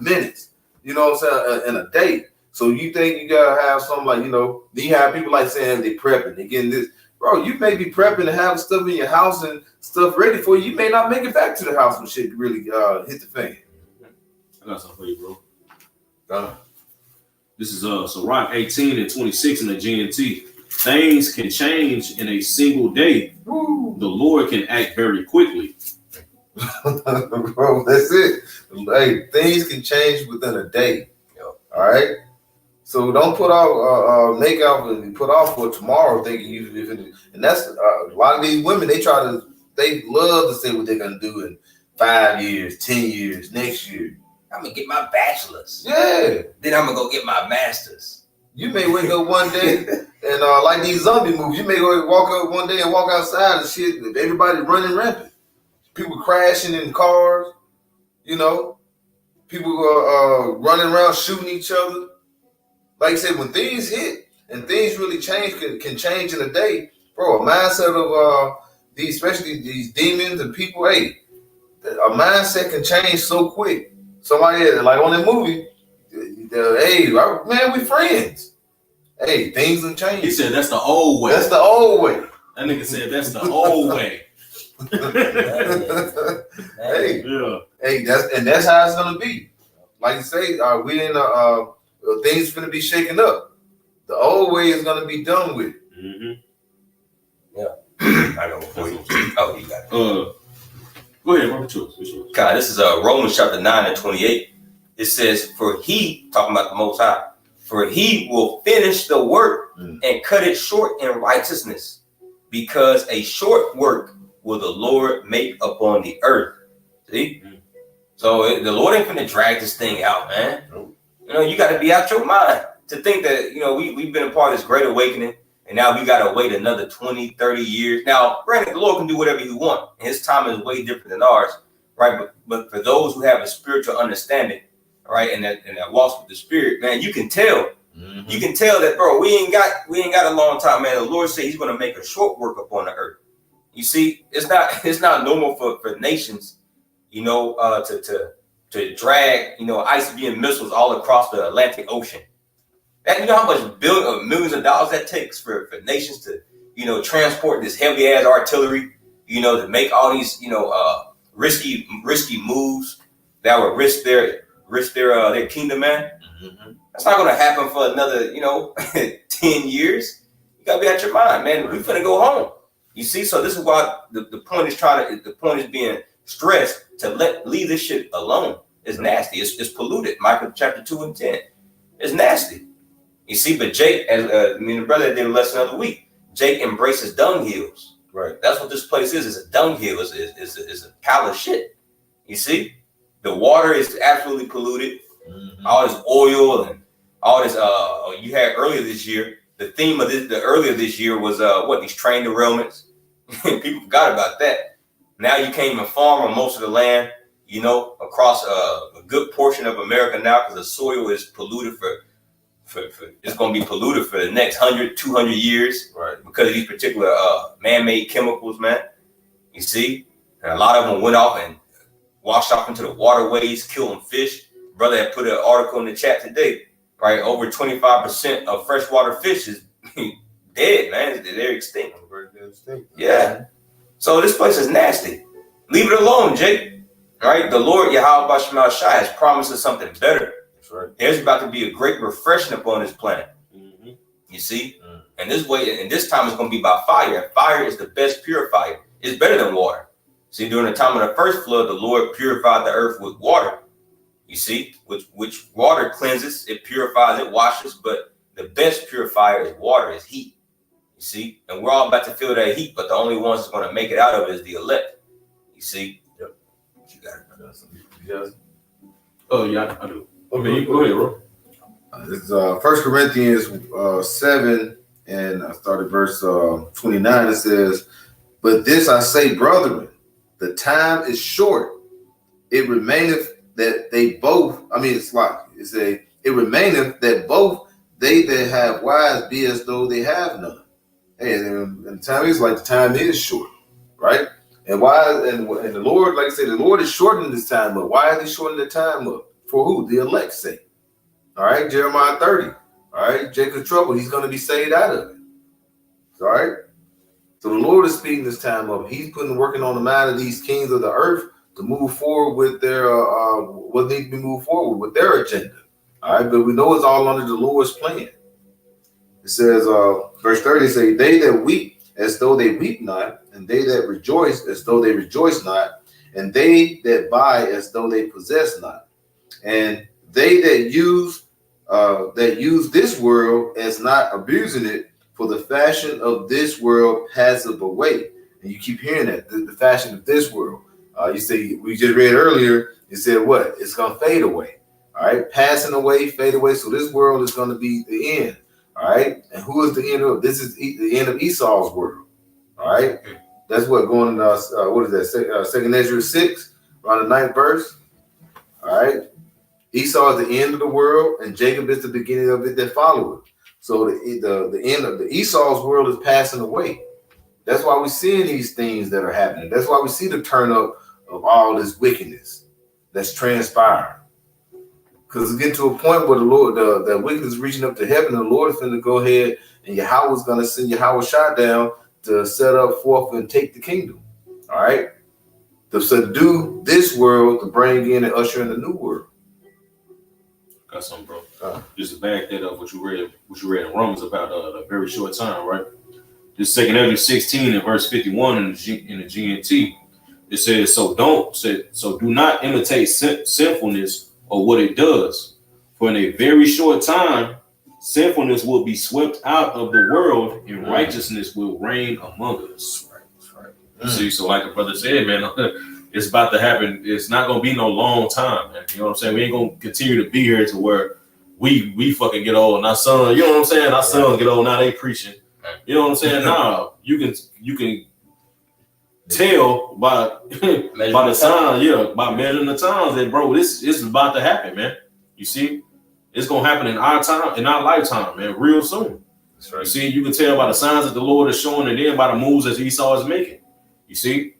minutes. You know what I'm saying? In a day. So you think you gotta have something like, you know, then you have people like saying they prepping, they getting this. Bro, you may be prepping and have stuff in your house and stuff ready for you. You may not make it back to the house when shit really hit the fan. I got something for you, bro. This is Sirach 18 and 26 in the GNT. Things can change in a single day. Woo. The Lord can act very quickly. Bro, that's it. Hey, things can change within a day. All right. So don't put off, make out and put off for tomorrow thinking you. And that's a lot of these women. They love to say what they're gonna do in 5 years, 10 years, next year. I'm gonna get my bachelor's. Yeah. Then I'm gonna go get my master's. You may wake up one day and like these zombie movies, you may go walk up one day and walk outside and shit. Everybody running rampant. People crashing in cars. You know, people running around shooting each other. Like I said, when things hit and things really change, can change in a day, bro. A mindset of especially these demons and people, hey, a mindset can change so quick. Somebody like on that movie, hey, man, we friends. Hey, things have changed. He said that's the old way. That's the old way. That nigga said that's the old way. Hey, Yeah. hey, that's how it's gonna be. Like you say, we in things gonna be shaken up. The old way is gonna be done with. I know before you. Oh, you got it. Go ahead, Robert. Which yours? God, this is Romans chapter 9 and 28. It says, "For he," talking about the Most High, "for he will finish the work and cut it short in righteousness, because a short work will the Lord make upon the earth." See? So the Lord ain't finna drag this thing out, man. You know, you got to be out your mind to think that, you know, we've been a part of this great awakening, and now we got to wait another 20, 30 years. Now, granted, the Lord can do whatever he wants, and his time is way different than ours, right? But for those who have a spiritual understanding, right, and that walks with the Spirit, man, you can tell. You can tell that, bro, we ain't got a long time, man. The Lord said he's going to make a short work upon the earth. You see, it's not normal for nations, you know, to drag, you know, ICBM missiles all across the Atlantic Ocean. That, you know how much millions of dollars that takes for nations to, you know, transport this heavy ass artillery, you know, to make all these, you know, risky moves that would risk their kingdom, man. That's not going to happen for another, you know, 10 years. You got to be out your mind, man. We finna go home. You see, so this is why the point is being stressed to leave this shit alone. It's nasty. It's polluted. Micah chapter 2 and 10. It's nasty. You see, but Jake, as me and the brother did a lesson the other week, Jake embraces dung hills. Right. That's what this place is. It's a dunghill. It's a pile of shit. You see? The water is absolutely polluted. Mm-hmm. All this oil and all this you had earlier this year. The theme of earlier this year was these train derailments. People forgot about that. Now you can't even farm on most of the land, you know, across a good portion of America now, because the soil is polluted for it's going to be polluted for the next 100, 200 years, Right. because of these particular man-made chemicals, man. You see, and a lot of them went off and washed off into the waterways, killing fish. Brother had put an article in the chat today, right? Over 25% of freshwater fish is dead, man. They're extinct. Yeah. So this place is nasty. Leave it alone, Jake. Right? The Lord Yahweh Bashmal Shai has promised us something better. That's right. There's about to be a great refreshing upon this planet. Mm-hmm. You see? And this way, and this time it's going to be by fire. Fire is the best purifier. It's better than water. See, during the time of the first flood, the Lord purified the earth with water. You see, which water cleanses, it purifies, it washes, but the best purifier is water, is heat. You see, and we're all about to feel that heat, but the only ones that's going to make it out of it is the elect. You see? Yep. You got it. Yes. Oh yeah, I do. Okay, you go ahead, bro. This is 1 Corinthians 7, and I started verse 29. It says, "But this I say, brethren, the time is short. It remaineth that they both." I mean, it's like it remaineth that both they that have wives be as though they have none. Hey, and the time is like the time is short, right? And why? And the Lord, like I said, the Lord is shortening this time up. Why is He shortening the time up? For who? The elect's sake. All right, Jeremiah 30. All right, Jacob's trouble. He's going to be saved out of it. All right. So the Lord is speeding this time up. He's working on the mind of these kings of the earth to move forward with their what needs to be moved forward with their agenda. All right, but we know it's all under the Lord's plan. It says, verse 30 say, "They that weep as though they weep not, and they that rejoice as though they rejoice not, and they that buy as though they possess not, and they that use this world as not abusing it, for the fashion of this world passeth away." And you keep hearing that, the fashion of this world. You say, we just read earlier, it said what? It's going to fade away. All right, passing away, fade away. So this world is going to be the end. All right, and who is the end of? This is the end of Esau's world. All right, that's what going. What is that? Second Ezra 6, around the 9th verse. All right, Esau is the end of the world, and Jacob is the beginning of it that followeth. So the end of the Esau's world is passing away. That's why we're seeing these things that are happening. That's why we see the turn up of all this wickedness that's transpiring. Because it's getting to a point where the Lord, the wickedness is reaching up to heaven, and the Lord is going to go ahead, and Yahweh is going to send Yahweh Shai down to set up forth and take the kingdom. All right, to subdue this world, to bring in and usher in the new world. Got something, bro. Just to back that up, what you read in Romans about a very short time, right? This 2 Ezra 16 and verse 51 in the GNT, it says, "So do not imitate sinfulness or what it does, for in a very short time sinfulness will be swept out of the world, and righteousness will reign among us." That's right. See, so like the brother said, man, it's about to happen. It's not gonna be no long time, man. You know what I'm saying? We ain't gonna continue to be here to where we fucking get old. And our son, you know what I'm saying? Our sons get old, now they preaching. You know what I'm saying? Nah, you can tell by the sign, by measuring the times that, bro, this is about to happen, man. You see, it's gonna happen in our time, in our lifetime, man, real soon. That's right. You see, you can tell by the signs that the Lord is showing, and then by the moves that Esau is making. You see,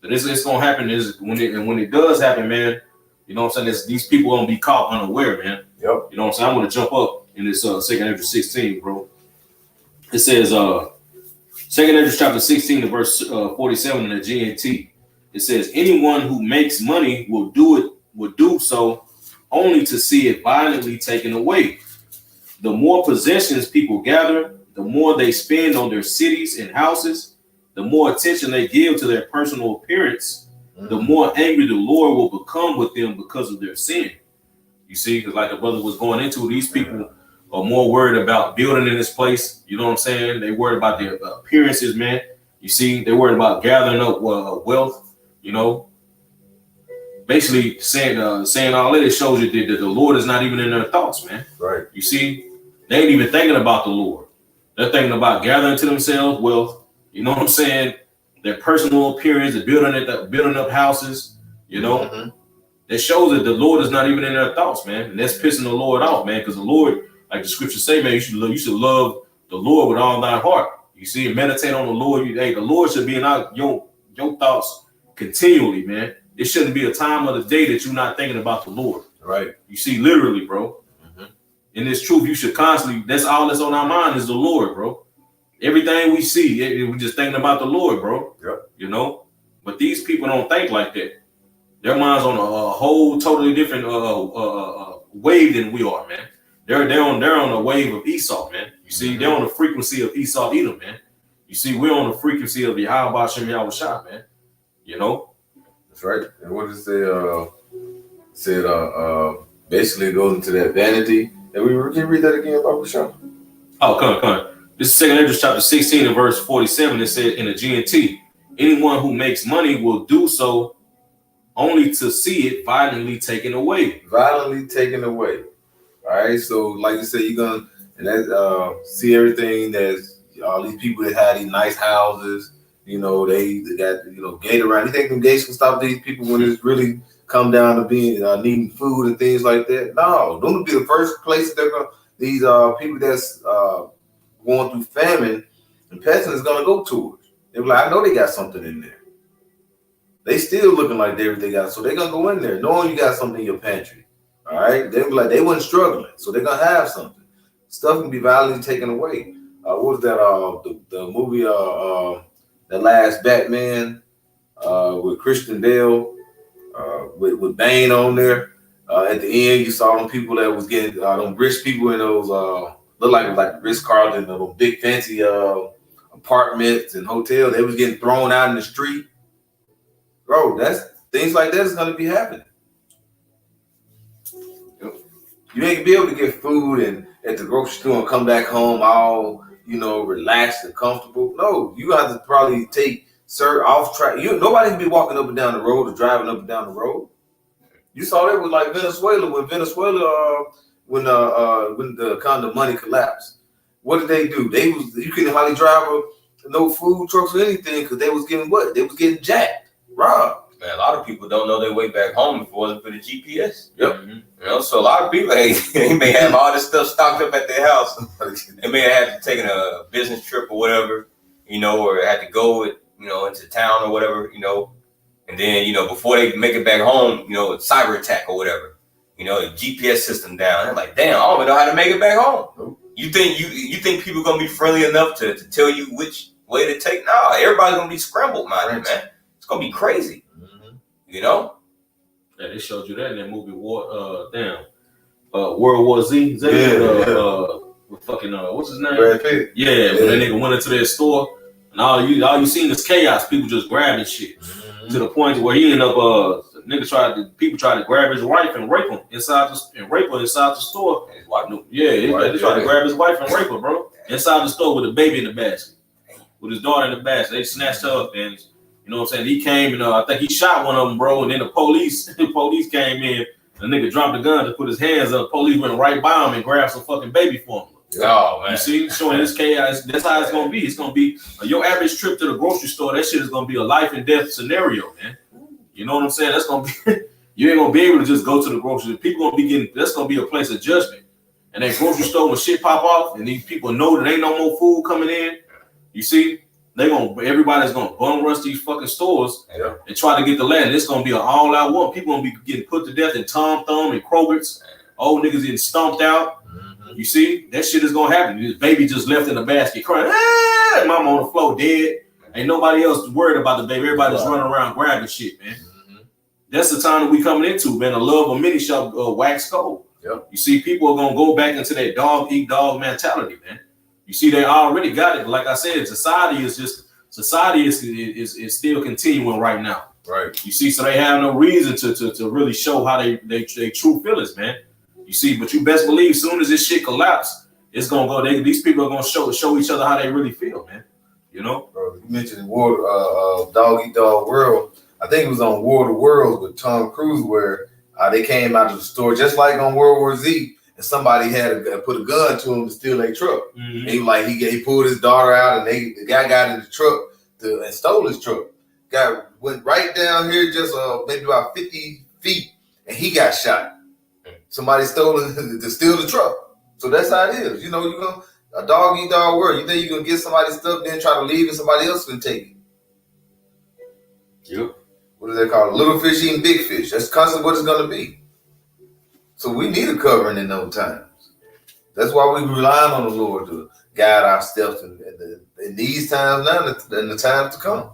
that it's gonna happen is when it does happen, man. You know what I'm saying? These people gonna be caught unaware, man. Yep. You know what I'm saying? I'm gonna jump up in this 2 Ezra 16, bro. It says 2 Ezra chapter 16 verse 47 in the GNT. It says, "Anyone who makes money will do so only to see it violently taken away. The more possessions people gather, the more they spend on their cities and houses, the more attention they give to their personal appearance, the more angry the Lord will become with them because of their sin." You see, because like the brother was going into, these people are more worried about building in this place. You know what I'm saying? They worried about their appearances, man. You see, they're worried about gathering up wealth. You know, basically saying all that, it shows you that the Lord is not even in their thoughts, man. Right. You see, they ain't even thinking about the Lord. They're thinking about gathering to themselves wealth. You know what I'm saying? Their personal appearance, building up houses. You know, that shows that the Lord is not even in their thoughts, man. And that's pissing the Lord off, man. Because the Lord, like the scriptures say, man, you should love the Lord with all thy heart. You see, and meditate on the Lord. The Lord should be in your thoughts continually, man. It shouldn't be a time of the day that you're not thinking about the Lord. Right. You see, literally, bro. In this truth, you should constantly, that's all that's on our mind is the Lord, bro. Everything we see, we're just thinking about the Lord, bro. Yep. You know? But these people don't think like that. Their mind's on a whole totally different wave than we are, man. They're on a wave of Esau, man. You see, they're on the frequency of Esau Edom, man. You see, we're on the frequency of Yahweh Shem Yahushua, man. You know? That's right. And what does it say? Basically it goes into that vanity. And can you read that again, Baba Shah? Oh, come on. This is 2 Esdras chapter 16 and verse 47. It said in the GNT, anyone who makes money will do so only to see it violently taken away. Violently taken away. All right. So, like you said, you're gonna see everything that's all these people that have these nice houses. You know, they got gate around. You think them gates can stop these people when it's really come down to being needing food and things like that? No, those would be the first places they're gonna. These people that's going through famine and pestilence is gonna go towards. They're like, I know they got something in there. They still looking like they got, so they're gonna go in there knowing you got something in your pantry. All right, they be like they wasn't struggling, so they're gonna have something. Stuff can be violently taken away. What was that? The movie The Last Batman with Christian Bale with Bane on there. At the end, you saw them people that was getting them rich people in those look like Ritz-Carlton, those big fancy apartments and hotels. They was getting thrown out in the street. Bro, that's things like that is gonna be happening. You ain't gonna be able to get food and at the grocery store and come back home all relaxed and comfortable. No, you got to probably take off track. Nobody can be walking up and down the road or driving up and down the road. You saw that with like Venezuela when the kind of money collapsed. What did they do? You couldn't hardly drive no food trucks or anything because they was getting what? They was getting jacked, robbed. Man, a lot of people don't know their way back home if it wasn't for the GPS. Yep. So a lot of people they may have all this stuff stocked up at their house. They may have had to take a business trip or whatever, or had to go into town or whatever, and then before they make it back home, cyber attack or whatever, GPS system down. They're like, damn, I don't even know how to make it back home. Nope. You think people are gonna be friendly enough to tell you which way to take? No, everybody's gonna be scrambled, man. It's gonna be crazy. Yeah, they showed you that in that movie World War Z. With fucking what's his name? Brad Pitt. Yeah, when that nigga went into their store and all you seen is chaos. People just grabbing shit to the point where he ended up people tried to grab his wife and rape him inside the store. His wife? They tried to grab his wife and rape her, bro, inside the store with a baby in the basket, with his daughter in the basket. They snatched her up and. You know what I'm saying? He came and I think he shot one of them, bro. And then the police came in. The nigga dropped the gun to put his hands up. Police went right by him and grabbed some fucking baby for him. Oh, man. You see? Showing this chaos. That's how it's going to be. It's going to be your average trip to the grocery store. That shit is going to be a life and death scenario, man. You know what I'm saying? That's going to be, you ain't going to be able to just go to the grocery store. People going to be that's going to be a place of judgment. And that grocery store when shit pop off and these people know that ain't no more food coming in. You see? Everybody's gonna bum rush these fucking stores and try to get the land. It's gonna be an all-out war. People gonna be getting put to death in Tom Thumb and Kroger's. Old niggas getting stomped out. You see, that shit is gonna happen. This baby just left in the basket crying. Mama on the floor dead. Ain't nobody else worried about the baby. Everybody's running around grabbing shit, man. That's the time that we coming into, man. The love of many shall wax cold. Yep. You see, people are gonna go back into that dog eat dog mentality, man. You see, they already got it. Like I said, society is still continuing right now. Right. You see, so they have no reason to really show how they true feelings, man. You see, but you best believe, soon as this shit collapse, it's gonna go. These people are gonna show each other how they really feel, man. You know? Bro, you mentioned Dog Eat Dog World. I think it was on War of the Worlds with Tom Cruise where they came out of the store just like on World War Z, and somebody had put a gun to him to steal their truck. And he pulled his daughter out, and the guy got in the truck and stole his truck. Guy went right down here, just maybe about 50 feet, and he got shot. Somebody stole it to steal the truck. So that's how it is. You know, you gonna a dog eat dog world. You think you're gonna get somebody's stuff, then try to leave, and somebody else can take it. Yep. What do they call it? Little fish eating big fish. That's constantly what it's gonna be. So we need a covering in those times. That's why we rely on the Lord to guide our steps in these times now and the times to come.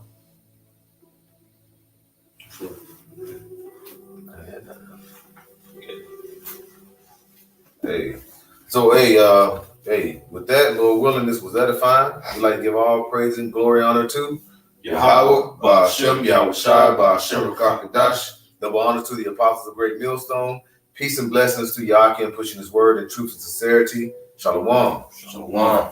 Hey, with that, Lord willing, this was edifying. We'd like to give all praise and glory, honor to Yahweh, Ba'Shem, Yahweh Shai, Ba'Shem, Rakakadash. Double honor to the apostles of Great Millstone. Peace and blessings to Yakin pushing his word in truth and sincerity. Shalom. Shalom.